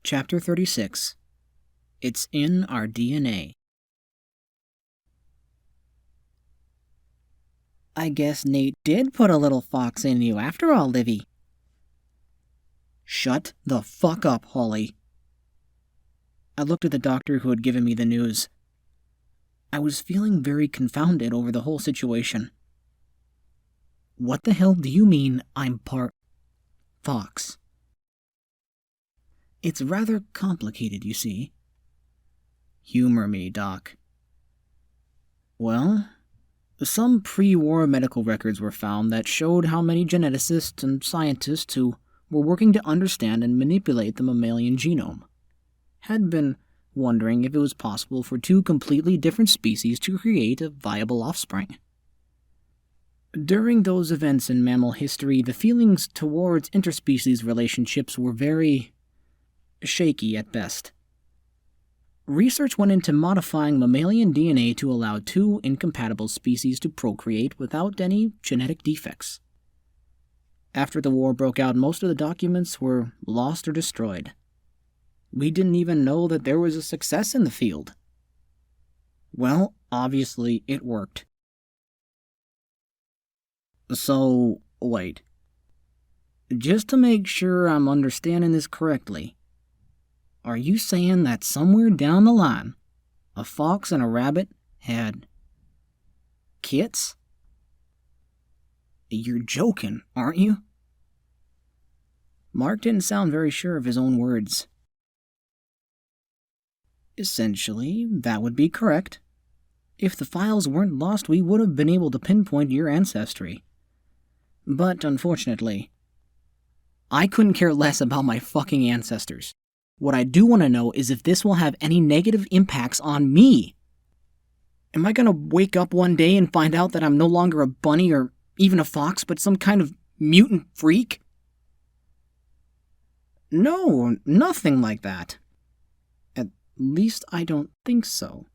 Chapter 36. It's in our DNA. I guess Nate did put a little fox in you after all, Livy. Shut the fuck up, Holly. I looked at the doctor who had given me the news. I was feeling very confounded over the whole situation. What the hell do you mean I'm part fox? It's rather complicated, you see. Humor me, Doc. Well, some pre-war medical records were found that showed how many geneticists and scientists who were working to understand and manipulate the mammalian genome had been wondering if it was possible for two completely different species to create a viable offspring. During those events in mammal history, the feelings towards interspecies relationships were very shaky at best. Research went into modifying mammalian DNA to allow two incompatible species to procreate without any genetic defects. After the war broke out, most of the documents were lost or destroyed. We didn't even know that there was a success in the field. Well, obviously it worked. So, wait. Just to make sure I'm understanding this correctly, are you saying that somewhere down the line, a fox and a rabbit had kits? You're joking, aren't you? Mark didn't sound very sure of his own words. Essentially, that would be correct. If the files weren't lost, we would have been able to pinpoint your ancestry. But unfortunately, I couldn't care less about my fucking ancestors. What I do want to know is if this will have any negative impacts on me. Am I going to wake up one day and find out that I'm no longer a bunny or even a fox, but some kind of mutant freak? No, nothing like that. At least I don't think so.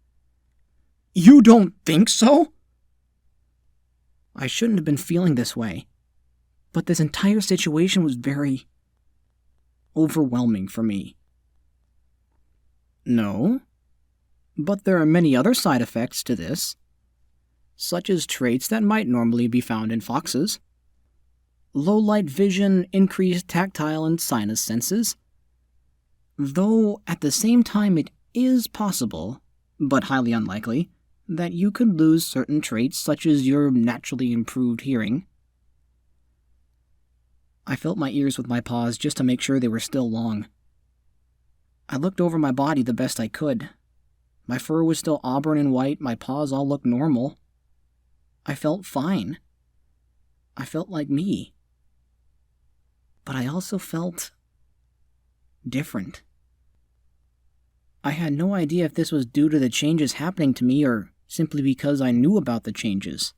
You don't think so? I shouldn't have been feeling this way, but this entire situation was very overwhelming for me. No, but there are many other side effects to this, such as traits that might normally be found in foxes. Low light vision, increased tactile and sinus senses. Though at the same time it is possible, but highly unlikely, that you could lose certain traits such as your naturally improved hearing. I felt my ears with my paws just to make sure they were still long. I looked over my body the best I could. My fur was still auburn and white, my paws all looked normal. I felt fine. I felt like me. But I also felt different. I had no idea if this was due to the changes happening to me or simply because I knew about the changes.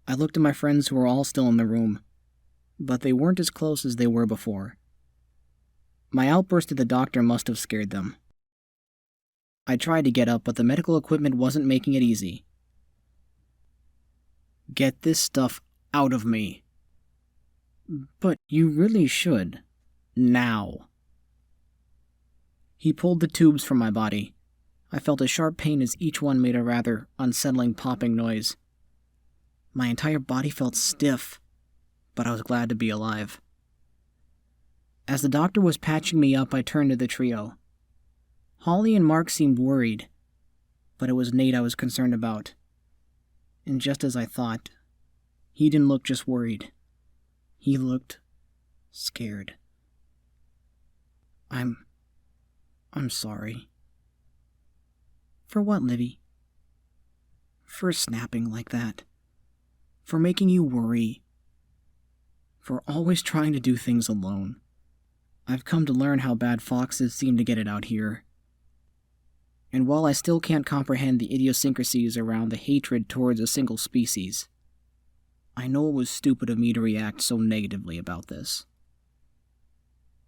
I looked at my friends who were all still in the room, but they weren't as close as they were before. My outburst at the doctor must have scared them. I tried to get up, but the medical equipment wasn't making it easy. Get this stuff out of me. But you really should. Now. He pulled the tubes from my body. I felt a sharp pain as each one made a rather unsettling popping noise. My entire body felt stiff, but I was glad to be alive. As the doctor was patching me up, I turned to the trio. Holly and Mark seemed worried, but it was Nate I was concerned about. And just as I thought, he didn't look just worried. He looked scared. I'm sorry. For what, Livy? For snapping like that. For making you worry. For always trying to do things alone. I've come to learn how bad foxes seem to get it out here. And while I still can't comprehend the idiosyncrasies around the hatred towards a single species, I know it was stupid of me to react so negatively about this.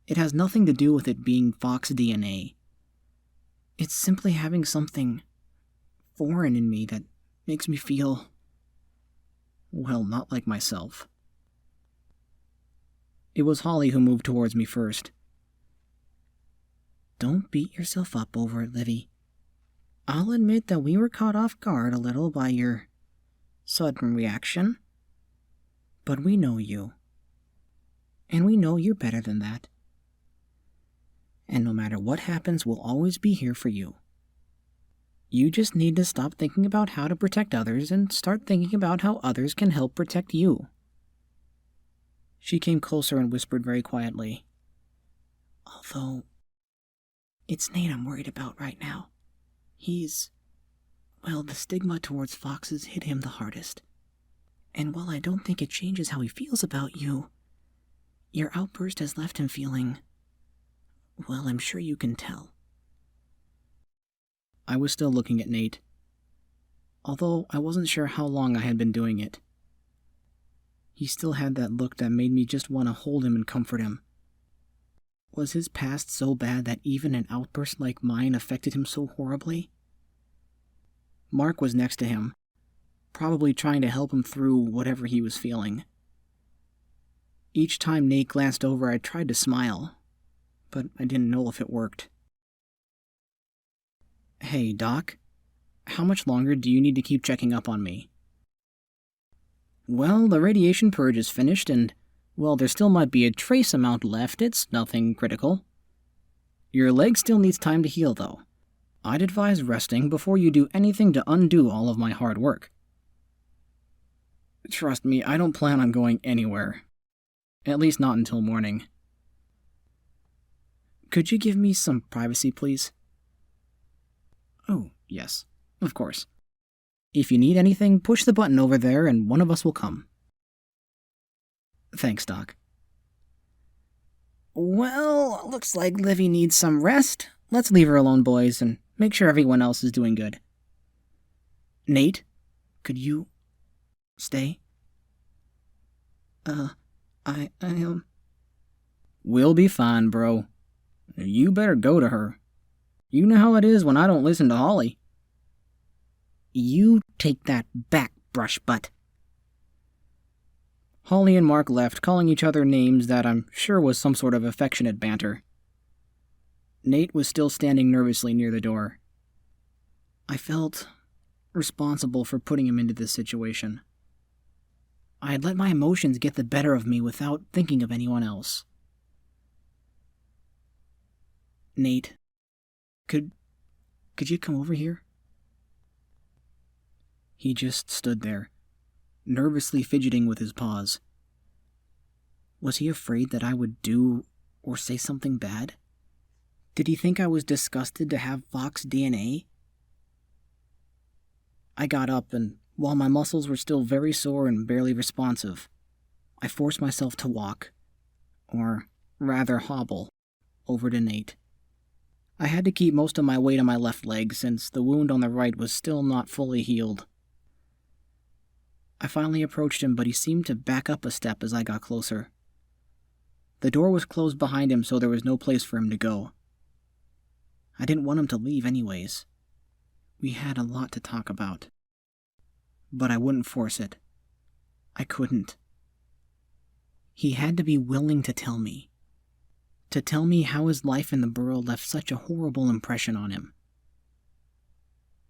It has nothing to do with it being fox DNA. It's simply having something foreign in me that makes me feel, well, not like myself. It was Holly who moved towards me first. Don't beat yourself up over it, Livy. I'll admit that we were caught off guard a little by your sudden reaction. But we know you. And we know you're better than that. And no matter what happens, we'll always be here for you. You just need to stop thinking about how to protect others and start thinking about how others can help protect you. She came closer and whispered very quietly. Although, it's Nate I'm worried about right now. Well, the stigma towards foxes hit him the hardest. And while I don't think it changes how he feels about you, your outburst has left him feeling, well, I'm sure you can tell. I was still looking at Nate, although I wasn't sure how long I had been doing it. He still had that look that made me just want to hold him and comfort him. Was his past so bad that even an outburst like mine affected him so horribly? Mark was next to him, probably trying to help him through whatever he was feeling. Each time Nate glanced over, I tried to smile, but I didn't know if it worked. Hey, Doc, how much longer do you need to keep checking up on me? Well, the radiation purge is finished, and, well, there still might be a trace amount left. It's nothing critical. Your leg still needs time to heal, though. I'd advise resting before you do anything to undo all of my hard work. Trust me, I don't plan on going anywhere. At least not until morning. Could you give me some privacy, please? Oh, yes, of course. If you need anything, push the button over there and one of us will come. Thanks, Doc. Well, looks like Livy needs some rest. Let's leave her alone, boys, and make sure everyone else is doing good. Nate, could you stay? We'll be fine, bro. You better go to her. You know how it is when I don't listen to Holly. You take that back, brush butt. Holly and Mark left, calling each other names that I'm sure was some sort of affectionate banter. Nate was still standing nervously near the door. I felt responsible for putting him into this situation. I had let my emotions get the better of me without thinking of anyone else. Nate, could you come over here? He just stood there, nervously fidgeting with his paws. Was he afraid that I would do or say something bad? Did he think I was disgusted to have fox DNA? I got up, and while my muscles were still very sore and barely responsive, I forced myself to walk, or rather hobble, over to Nate. I had to keep most of my weight on my left leg since the wound on the right was still not fully healed. I finally approached him, but he seemed to back up a step as I got closer. The door was closed behind him, so there was no place for him to go. I didn't want him to leave anyways. We had a lot to talk about. But I wouldn't force it. I couldn't. He had to be willing to tell me. To tell me how his life in the Burrow left such a horrible impression on him.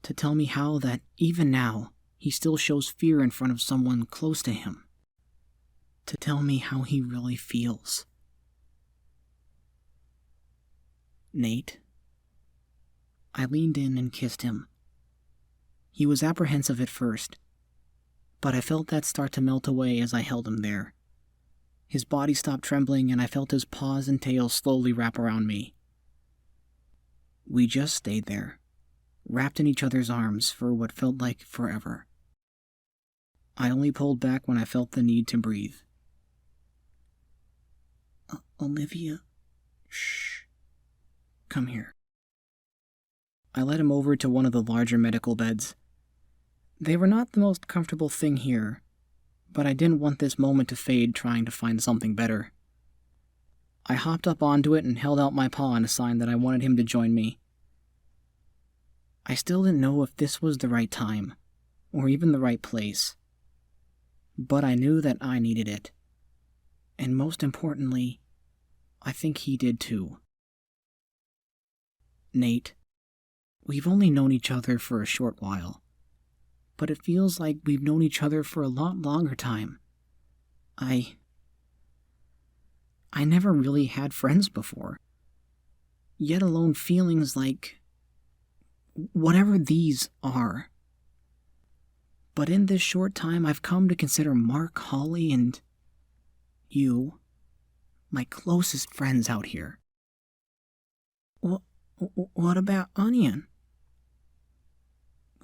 To tell me how that, even now, he still shows fear in front of someone close to him. To tell me how he really feels. Nate. I leaned in and kissed him. He was apprehensive at first, but I felt that start to melt away as I held him there. His body stopped trembling, and I felt his paws and tail slowly wrap around me. We just stayed there, wrapped in each other's arms for what felt like forever. I only pulled back when I felt the need to breathe. Olivia, shh. Come here. I led him over to one of the larger medical beds. They were not the most comfortable thing here, but I didn't want this moment to fade trying to find something better. I hopped up onto it and held out my paw in a sign that I wanted him to join me. I still didn't know if this was the right time, or even the right place, but I knew that I needed it. And most importantly, I think he did too. Nate, we've only known each other for a short while, but it feels like we've known each other for a lot longer time. I never really had friends before, yet alone feelings like whatever these are. But in this short time, I've come to consider Mark, Holly, and you my closest friends out here. What about Onion?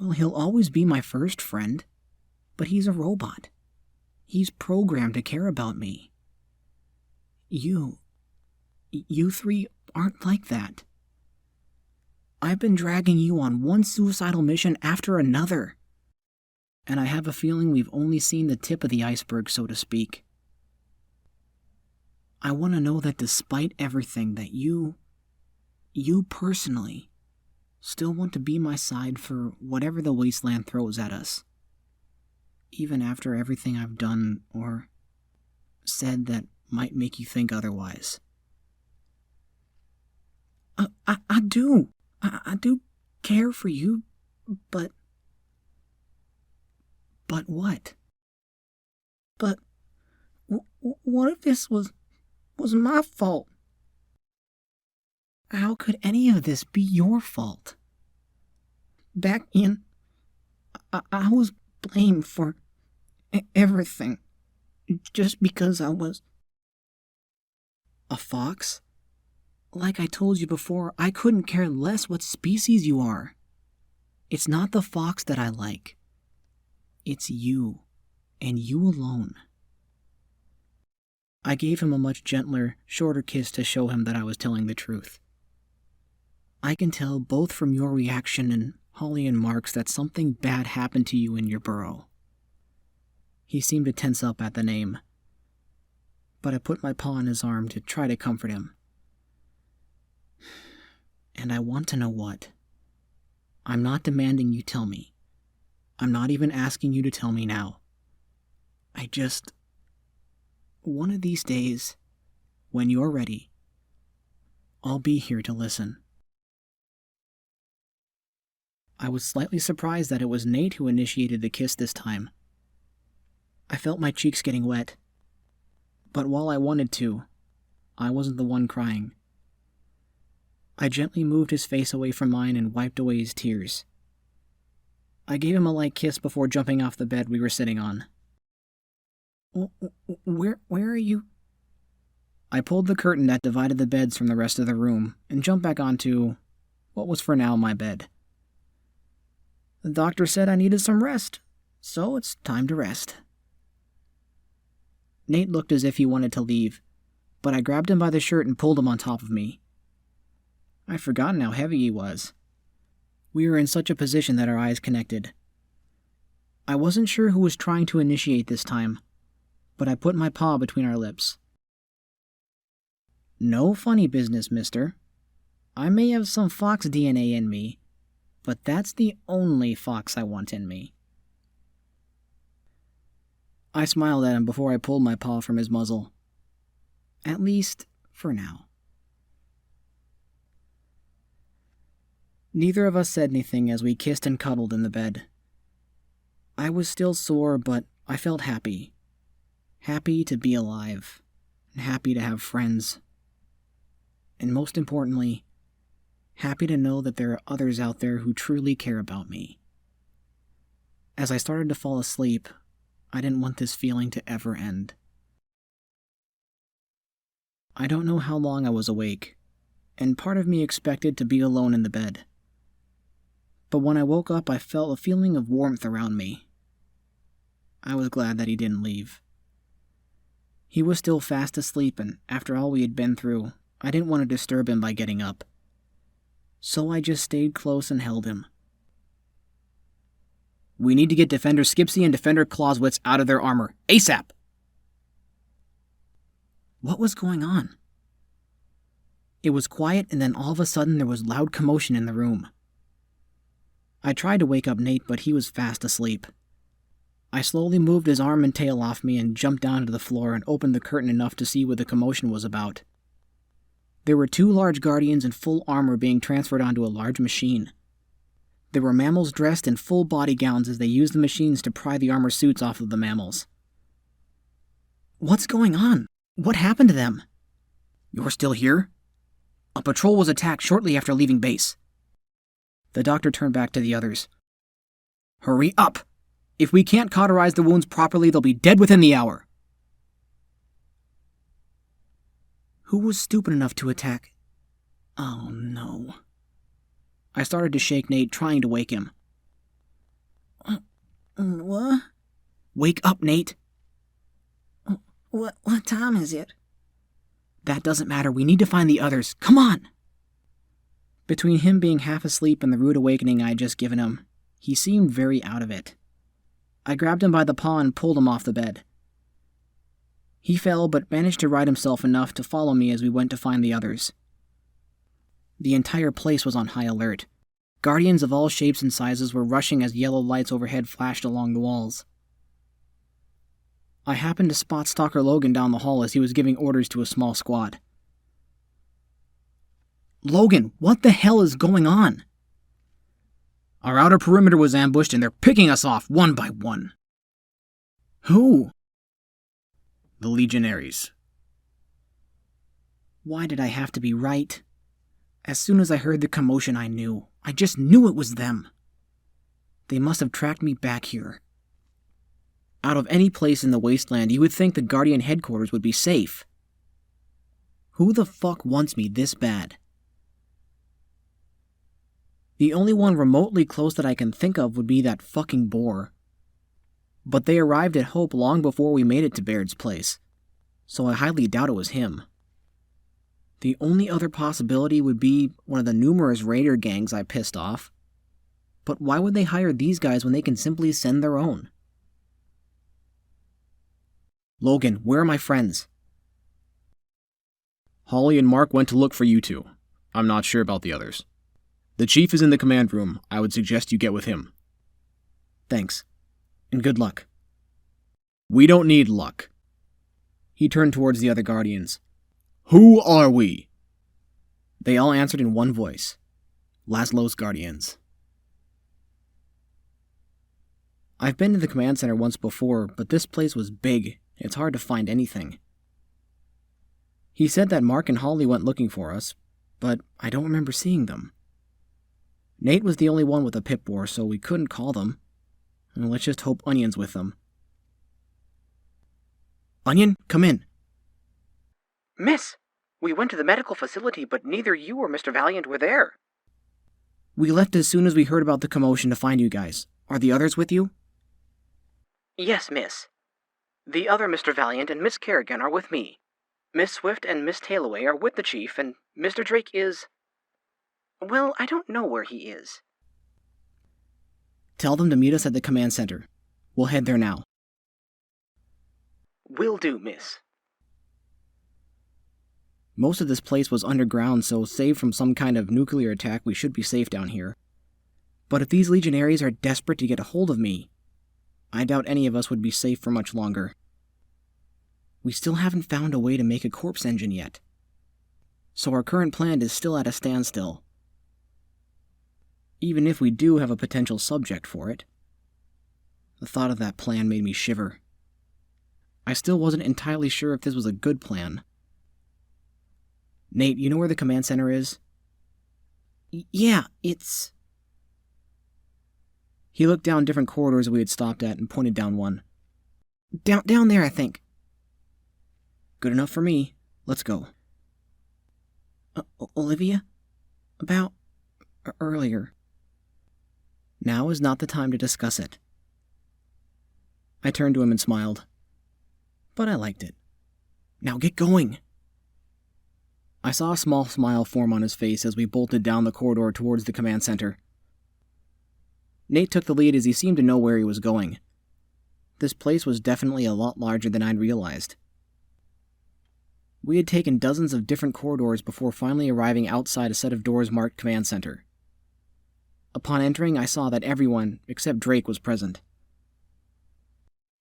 Well, he'll always be my first friend, but he's a robot. He's programmed to care about me. You three aren't like that. I've been dragging you on one suicidal mission after another, and I have a feeling we've only seen the tip of the iceberg, so to speak. I want to know that despite everything, that you personally still want to be my side for whatever the wasteland throws at us, even after everything I've done or said that might make you think otherwise. I do care for you, but what? But what if this was my fault? How could any of this be your fault? Back in, I was blamed for everything, just because I was a fox. Like I told you before, I couldn't care less what species you are. It's not the fox that I like. It's you, and you alone. I gave him a much gentler, shorter kiss to show him that I was telling the truth. I can tell both from your reaction and Holly and Mark's that something bad happened to you in your burrow. He seemed to tense up at the name, but I put my paw on his arm to try to comfort him. And I want to know what. I'm not demanding you tell me. I'm not even asking you to tell me now. One of these days, when you're ready, I'll be here to listen. I was slightly surprised that it was Nate who initiated the kiss this time. I felt my cheeks getting wet. But while I wanted to, I wasn't the one crying. I gently moved his face away from mine and wiped away his tears. I gave him a light kiss before jumping off the bed we were sitting on. Where are you? I pulled the curtain that divided the beds from the rest of the room and jumped back onto what was for now my bed. The doctor said I needed some rest, so it's time to rest. Nate looked as if he wanted to leave, but I grabbed him by the shirt and pulled him on top of me. I'd forgotten how heavy he was. We were in such a position that our eyes connected. I wasn't sure who was trying to initiate this time, but I put my paw between our lips. No funny business, mister. I may have some fox DNA in me, but that's the only fox I want in me. I smiled at him before I pulled my paw from his muzzle. At least, for now. Neither of us said anything as we kissed and cuddled in the bed. I was still sore, but I felt happy. Happy to be alive, and happy to have friends. And most importantly, happy to know that there are others out there who truly care about me. As I started to fall asleep, I didn't want this feeling to ever end. I don't know how long I was awake, and part of me expected to be alone in the bed. But when I woke up, I felt a feeling of warmth around me. I was glad that he didn't leave. He was still fast asleep, and after all we had been through, I didn't want to disturb him by getting up. So I just stayed close and held him. We need to get Defender Skipsy and Defender Clausewitz out of their armor, ASAP! What was going on? It was quiet, and then all of a sudden there was loud commotion in the room. I tried to wake up Nate, but he was fast asleep. I slowly moved his arm and tail off me and jumped down to the floor and opened the curtain enough to see what the commotion was about. There were 2 large guardians in full armor being transferred onto a large machine. There were mammals dressed in full body gowns as they used the machines to pry the armor suits off of the mammals. What's going on? What happened to them? You're still here? A patrol was attacked shortly after leaving base. The doctor turned back to the others. Hurry up! If we can't cauterize the wounds properly, they'll be dead within the hour. Who was stupid enough to attack? Oh no. I started to shake Nate, trying to wake him. What? Wake up, Nate! What time is it? That doesn't matter. We need to find the others. Come on! Between him being half asleep and the rude awakening I had just given him, he seemed very out of it. I grabbed him by the paw and pulled him off the bed. He fell, but managed to right himself enough to follow me as we went to find the others. The entire place was on high alert. Guardians of all shapes and sizes were rushing as yellow lights overhead flashed along the walls. I happened to spot Stalker Logan down the hall as he was giving orders to a small squad. Logan, what the hell is going on? Our outer perimeter was ambushed and they're picking us off one by one. Who? The Legionaries. Why did I have to be right? As soon as I heard the commotion, I knew. I just knew it was them. They must have tracked me back here. Out of any place in the wasteland, you would think the Guardian headquarters would be safe. Who the fuck wants me this bad? The only one remotely close that I can think of would be that fucking boar. But they arrived at Hope long before we made it to Baird's place, so I highly doubt it was him. The only other possibility would be one of the numerous raider gangs I pissed off. But why would they hire these guys when they can simply send their own? Logan, where are my friends? Holly and Mark went to look for you two. I'm not sure about the others. The chief is in the command room. I would suggest you get with him. Thanks. And good luck. We don't need luck. He turned towards the other Guardians. Who are we? They all answered in one voice. Laszlo's Guardians. I've been to the command center once before, but this place was big. It's hard to find anything. He said that Mark and Holly went looking for us, but I don't remember seeing them. Nate was the only one with a Pip-Boar, so we couldn't call them. And let's just hope Onion's with them. Onion, come in. Miss, we went to the medical facility, but neither you or Mr. Valiant were there. We left as soon as we heard about the commotion to find you guys. Are the others with you? Yes, miss. The other Mr. Valiant and Miss Kerrigan are with me. Miss Swift and Miss Tailaway are with the chief, and Mr. Drake is... Well, I don't know where he is. Tell them to meet us at the command center. We'll head there now. Will do, miss. Most of this place was underground, so save from some kind of nuclear attack, we should be safe down here. But if these legionaries are desperate to get a hold of me, I doubt any of us would be safe for much longer. We still haven't found a way to make a corpse engine yet. So our current plan is still at a standstill. Even if we do have a potential subject for it. The thought of that plan made me shiver. I still wasn't entirely sure if this was a good plan. Nate, you know where the command center is? Yeah, it's... He looked down different corridors we had stopped at and pointed down one. Down there, I think. Good enough for me. Let's go. Olivia? About... earlier. Now is not the time to discuss it. I turned to him and smiled. But I liked it. Now get going! I saw a small smile form on his face as we bolted down the corridor towards the command center. Nate took the lead as he seemed to know where he was going. This place was definitely a lot larger than I'd realized. We had taken dozens of different corridors before finally arriving outside a set of doors marked Command Center. Upon entering, I saw that everyone, except Drake, was present.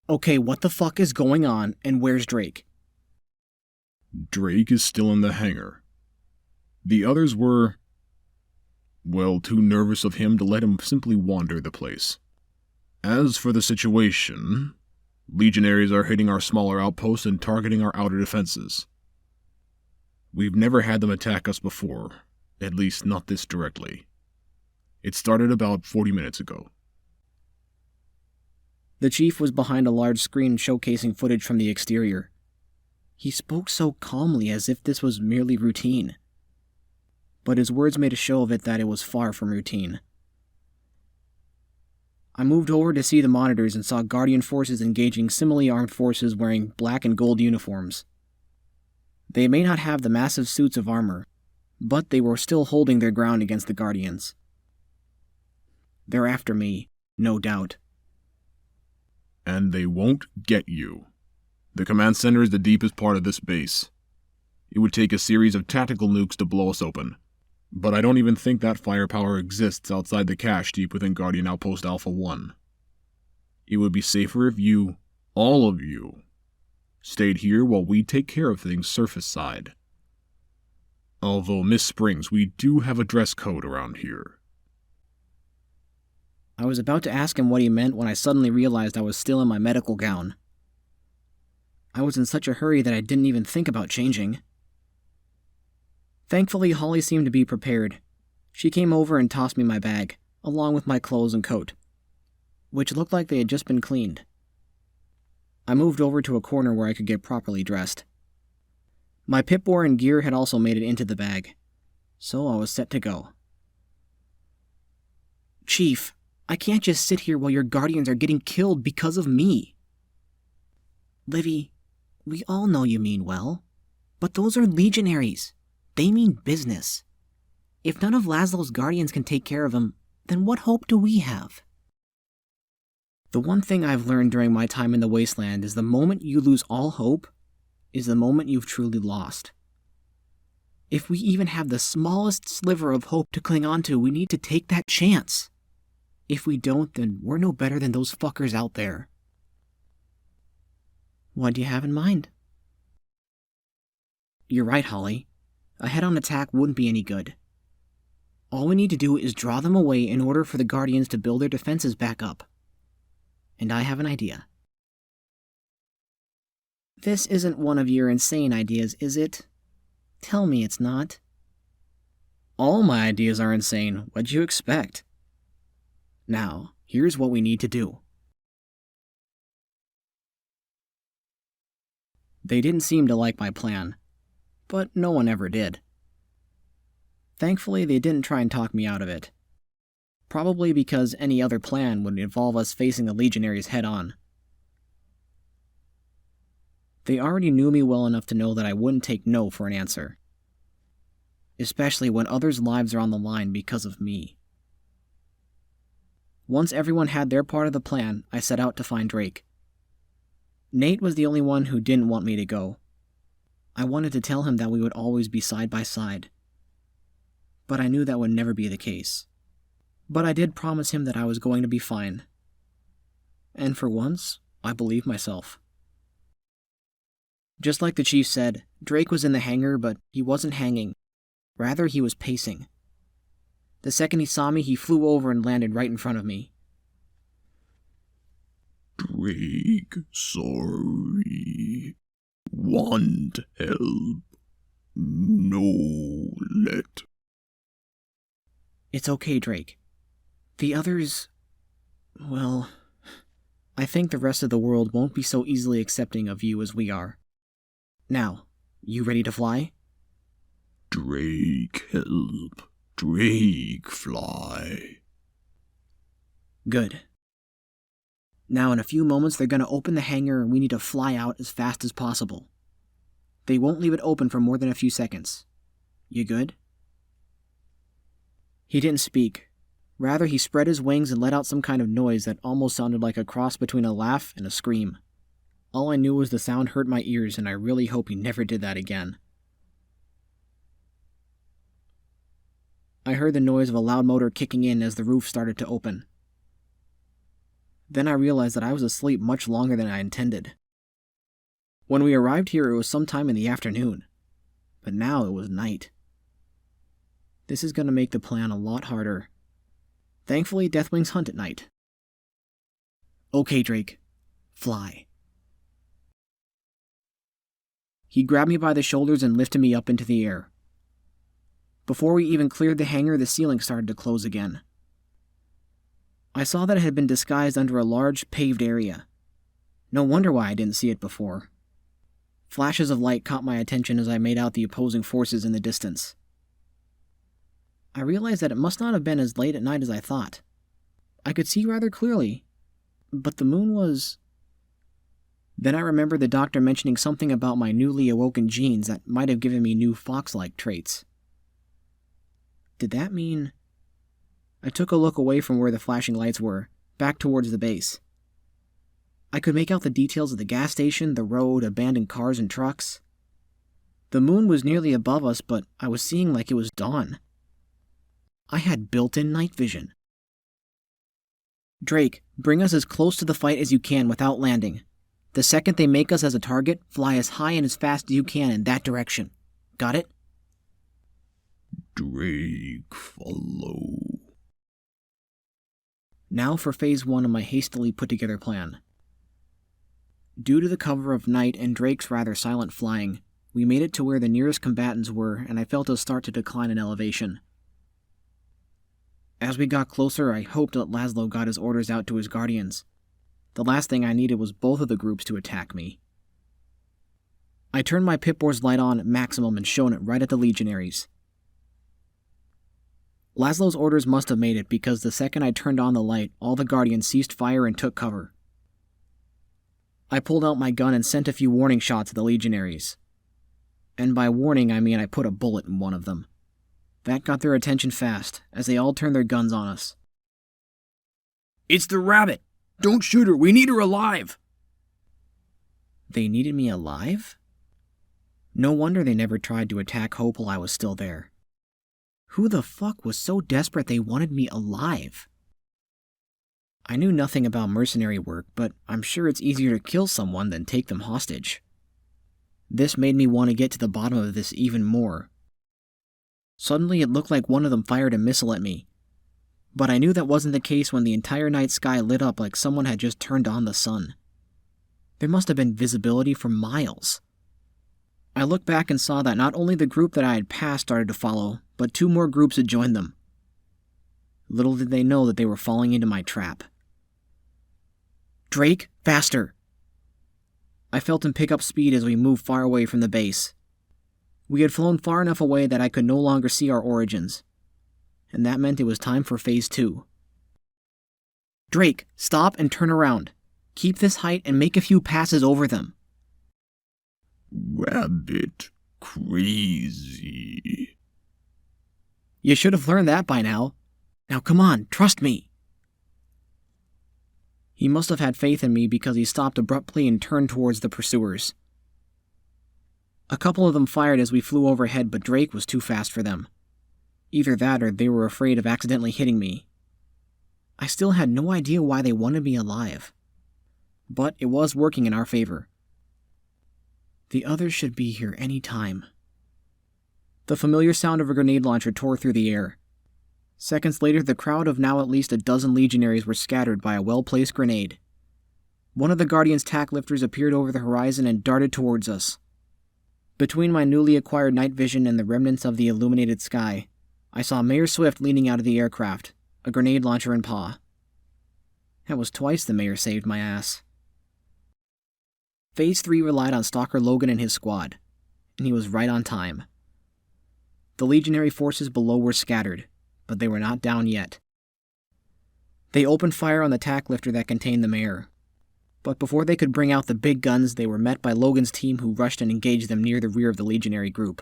Okay, what the fuck is going on, and where's Drake? Drake is still in the hangar. The others were, well, too nervous of him to let him simply wander the place. As for the situation, legionaries are hitting our smaller outposts and targeting our outer defenses. We've never had them attack us before, at least not this directly. It started about 40 minutes ago. The chief was behind a large screen showcasing footage from the exterior. He spoke so calmly as if this was merely routine. But his words made a show of it that it was far from routine. I moved over to see the monitors and saw Guardian forces engaging similarly armed forces wearing black and gold uniforms. They may not have the massive suits of armor, but they were still holding their ground against the Guardians. They're after me, no doubt. And they won't get you. The command center is the deepest part of this base. It would take a series of tactical nukes to blow us open. But I don't even think that firepower exists outside the cache deep within Guardian Outpost Alpha 1. It would be safer if you, all of you, stayed here while we take care of things surface side. Although, Miss Springs, we do have a dress code around here. I was about to ask him what he meant when I suddenly realized I was still in my medical gown. I was in such a hurry that I didn't even think about changing. Thankfully, Holly seemed to be prepared. She came over and tossed me my bag, along with my clothes and coat, which looked like they had just been cleaned. I moved over to a corner where I could get properly dressed. My Pip-Boar and gear had also made it into the bag, so I was set to go. Chief, I can't just sit here while your Guardians are getting killed because of me. Livy, we all know you mean well, but those are legionaries. They mean business. If none of Laszlo's Guardians can take care of him, then what hope do we have? The one thing I've learned during my time in the Wasteland is the moment you lose all hope is the moment you've truly lost. If we even have the smallest sliver of hope to cling on to, we need to take that chance. If we don't, then we're no better than those fuckers out there. What do you have in mind? You're right, Holly. A head-on attack wouldn't be any good. All we need to do is draw them away in order for the Guardians to build their defenses back up. And I have an idea. This isn't one of your insane ideas, is it? Tell me it's not. All my ideas are insane. What'd you expect? Now, here's what we need to do. They didn't seem to like my plan, but no one ever did. Thankfully, they didn't try and talk me out of it. Probably because any other plan would involve us facing the Legionaries head-on. They already knew me well enough to know that I wouldn't take no for an answer. Especially when others' lives are on the line because of me. Once everyone had their part of the plan, I set out to find Drake. Nate was the only one who didn't want me to go. I wanted to tell him that we would always be side by side. But I knew that would never be the case. But I did promise him that I was going to be fine. And for once, I believed myself. Just like the chief said, Drake was in the hangar, but he wasn't hanging. Rather, he was pacing. The second he saw me, he flew over and landed right in front of me. Drake, sorry. Want help. No let. It's okay, Drake. The others... well... I think the rest of the world won't be so easily accepting of you as we are. Now, you ready to fly? Drake, help. Drake, fly. Good. Now, in a few moments, they're going to open the hangar and we need to fly out as fast as possible. They won't leave it open for more than a few seconds. You good? He didn't speak. Rather, he spread his wings and let out some kind of noise that almost sounded like a cross between a laugh and a scream. All I knew was the sound hurt my ears, and I really hope he never did that again. I heard the noise of a loud motor kicking in as the roof started to open. Then I realized that I was asleep much longer than I intended. When we arrived here, it was sometime in the afternoon, but now it was night. This is going to make the plan a lot harder. Thankfully, Deathwings hunt at night. Okay, Drake. Fly. He grabbed me by the shoulders and lifted me up into the air. Before we even cleared the hangar, the ceiling started to close again. I saw that it had been disguised under a large, paved area. No wonder why I didn't see it before. Flashes of light caught my attention as I made out the opposing forces in the distance. I realized that it must not have been as late at night as I thought. I could see rather clearly, but the moon was... Then I remembered the doctor mentioning something about my newly awoken genes that might have given me new fox-like traits. Did that mean... I took a look away from where the flashing lights were, back towards the base. I could make out the details of the gas station, the road, abandoned cars and trucks. The moon was nearly above us, but I was seeing like it was dawn. I had built-in night vision. Drake, bring us as close to the fight as you can without landing. The second they make us as a target, fly as high and as fast as you can in that direction. Got it? Drake, follow. Now for phase 1 of my hastily put-together plan. Due to the cover of night and Drake's rather silent flying, we made it to where the nearest combatants were, and I felt us start to decline in elevation. As we got closer, I hoped that Laszlo got his orders out to his guardians. The last thing I needed was both of the groups to attack me. I turned my Pip-Boar's light on at maximum and shone it right at the legionaries. Laszlo's orders must have made it, because the second I turned on the light, all the guardians ceased fire and took cover. I pulled out my gun and sent a few warning shots at the legionaries. And by warning, I mean I put a bullet in one of them. That got their attention fast, as they all turned their guns on us. It's the rabbit! Don't shoot her, we need her alive! They needed me alive? No wonder they never tried to attack Hope while I was still there. Who the fuck was so desperate they wanted me alive? I knew nothing about mercenary work, but I'm sure it's easier to kill someone than take them hostage. This made me want to get to the bottom of this even more. Suddenly it looked like one of them fired a missile at me. But I knew that wasn't the case when the entire night sky lit up like someone had just turned on the sun. There must have been visibility for miles. I looked back and saw that not only the group that I had passed started to follow, but 2 more groups had joined them. Little did they know that they were falling into my trap. Drake, faster! I felt him pick up speed as we moved far away from the base. We had flown far enough away that I could no longer see our origins. And that meant it was time for phase 2. Drake, stop and turn around. Keep this height and make a few passes over them. Rabbit crazy. You should have learned that by now. Now come on, trust me. He must have had faith in me because he stopped abruptly and turned towards the pursuers. A couple of them fired as we flew overhead, but Drake was too fast for them. Either that or they were afraid of accidentally hitting me. I still had no idea why they wanted me alive. But it was working in our favor. The others should be here any time. The familiar sound of a grenade launcher tore through the air. Seconds later, the crowd of now at least a dozen legionaries were scattered by a well-placed grenade. One of the Guardian's tack lifters appeared over the horizon and darted towards us. Between my newly acquired night vision and the remnants of the illuminated sky, I saw Mayor Swift leaning out of the aircraft, a grenade launcher in paw. That was twice the mayor saved my ass. Phase 3 relied on Stalker Logan and his squad, and he was right on time. The legionary forces below were scattered, but they were not down yet. They opened fire on the tack lifter that contained the mayor. But before they could bring out the big guns, they were met by Logan's team, who rushed and engaged them near the rear of the legionary group.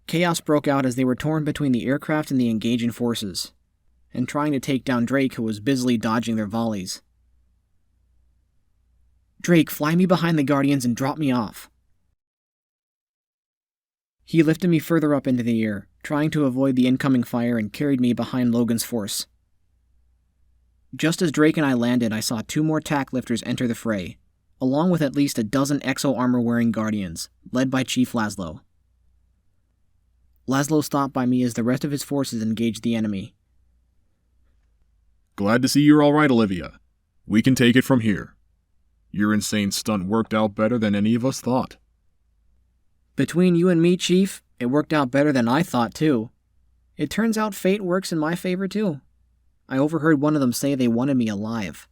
Chaos broke out as they were torn between the aircraft and the engaging forces, and trying to take down Drake, who was busily dodging their volleys. Drake, fly me behind the Guardians and drop me off. He lifted me further up into the air, trying to avoid the incoming fire, and carried me behind Logan's force. Just as Drake and I landed, I saw 2 more tack lifters enter the fray, along with at least a dozen exo-armor-wearing Guardians, led by Chief Laszlo. Laszlo stopped by me as the rest of his forces engaged the enemy. Glad to see you're all right, Olivia. We can take it from here. Your insane stunt worked out better than any of us thought. Between you and me, Chief, it worked out better than I thought, too. It turns out fate works in my favor, too. I overheard one of them say they wanted me alive.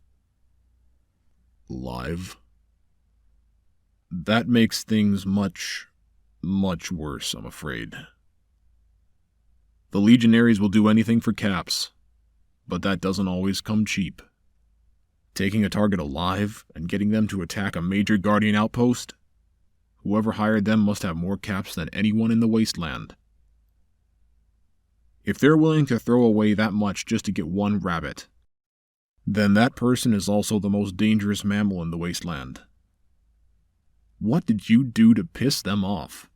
Live? That makes things much worse, I'm afraid. The Legionaries will do anything for caps, but that doesn't always come cheap. Taking a target alive and getting them to attack a major Guardian outpost? Whoever hired them must have more caps than anyone in the wasteland. If they're willing to throw away that much just to get one rabbit, then that person is also the most dangerous mammal in the wasteland. What did you do to piss them off?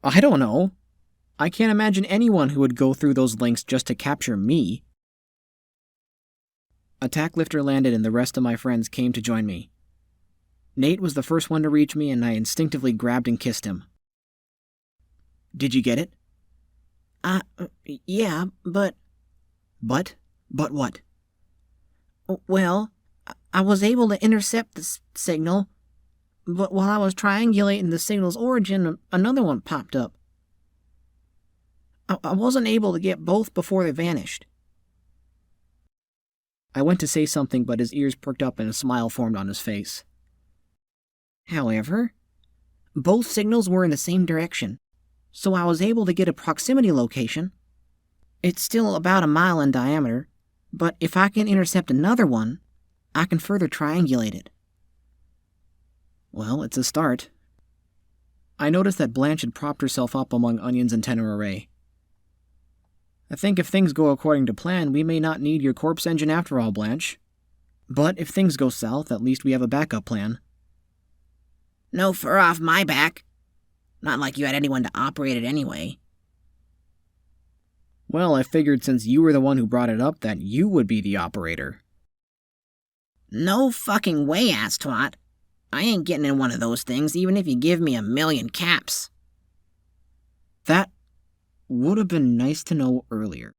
I don't know. I can't imagine anyone who would go through those lengths just to capture me. Attack Lifter landed and the rest of my friends came to join me. Nate was the first one to reach me and I instinctively grabbed and kissed him. Did you get it? Yeah, but... But? But what? Well, I was able to intercept the signal, but while I was triangulating the signal's origin, another one popped up. I wasn't able to get both before they vanished. I went to say something, but his ears perked up and a smile formed on his face. However, both signals were in the same direction, so I was able to get a proximity location. It's still about a mile in diameter, but if I can intercept another one, I can further triangulate it. Well, it's a start. I noticed that Blanche had propped herself up among Onion's antenna array. I think if things go according to plan, we may not need your corpse engine after all, Blanche. But if things go south, at least we have a backup plan. No fur off my back. Not like you had anyone to operate it anyway. Well, I figured since you were the one who brought it up that you would be the operator. No fucking way, ass twat. I ain't getting in one of those things even if you give me 1,000,000 caps. That would have been nice to know earlier.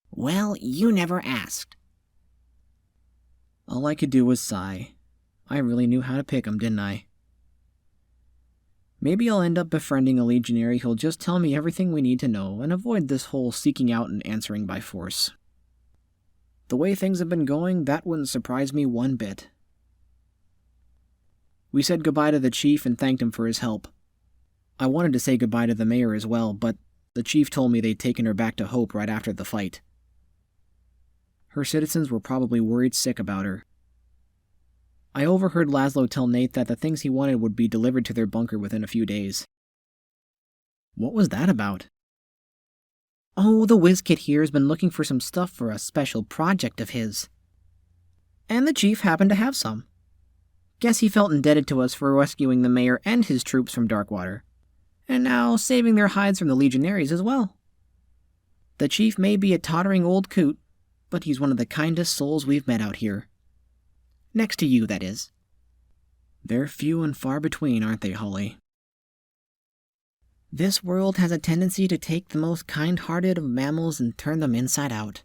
Well, you never asked. All I could do was sigh. I really knew how to pick 'em, didn't I? Maybe I'll end up befriending a legionary who'll just tell me everything we need to know and avoid this whole seeking out and answering by force. The way things have been going, that wouldn't surprise me one bit. We said goodbye to the chief and thanked him for his help. I wanted to say goodbye to the mayor as well, but the chief told me they'd taken her back to Hope right after the fight. Her citizens were probably worried sick about her. I overheard Laszlo tell Nate that the things he wanted would be delivered to their bunker within a few days. What was that about? Oh, the WizKid here has been looking for some stuff for a special project of his. And the chief happened to have some. Guess he felt indebted to us for rescuing the mayor and his troops from Darkwater, and now saving their hides from the legionaries as well. The chief may be a tottering old coot, but he's one of the kindest souls we've met out here. Next to you, that is. They're few and far between, aren't they, Holly? This world has a tendency to take the most kind-hearted of mammals and turn them inside out,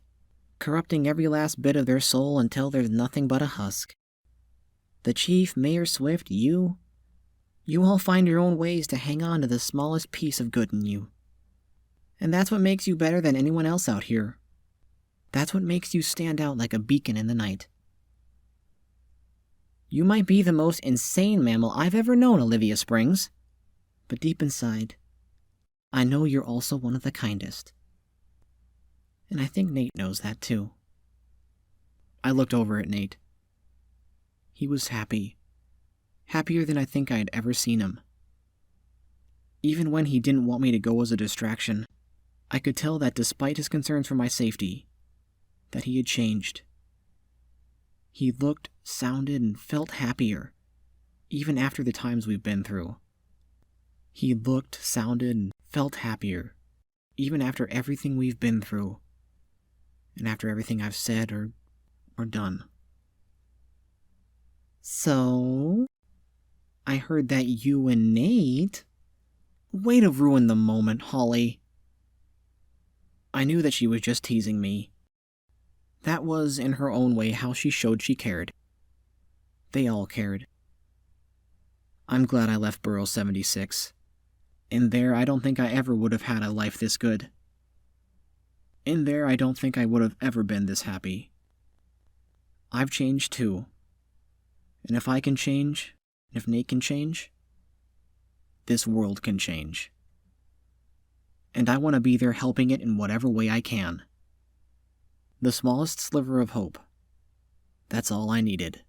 corrupting every last bit of their soul until there's nothing but a husk. The chief, Mayor Swift, you all find your own ways to hang on to the smallest piece of good in you. And that's what makes you better than anyone else out here. That's what makes you stand out like a beacon in the night. You might be the most insane mammal I've ever known, Olivia Springs, but deep inside, I know you're also one of the kindest. And I think Nate knows that too. I looked over at Nate. He was happy. Happier than I think I had ever seen him. Even when he didn't want me to go as a distraction, I could tell that despite his concerns for my safety, that he had changed. He looked, sounded, and felt happier, even after the times we've been through. He looked, sounded, and felt happier, even after everything we've been through, and after everything I've said or done. So, I heard that you and Nate... Way to ruin the moment, Holly. I knew that she was just teasing me. That was, in her own way, how she showed she cared. They all cared. I'm glad I left Burrow 76. In there, I don't think I ever would have had a life this good. In there, I don't think I would have ever been this happy. I've changed too. And if I can change, if Nate can change, this world can change. And I want to be there helping it in whatever way I can. The smallest sliver of hope. That's all I needed.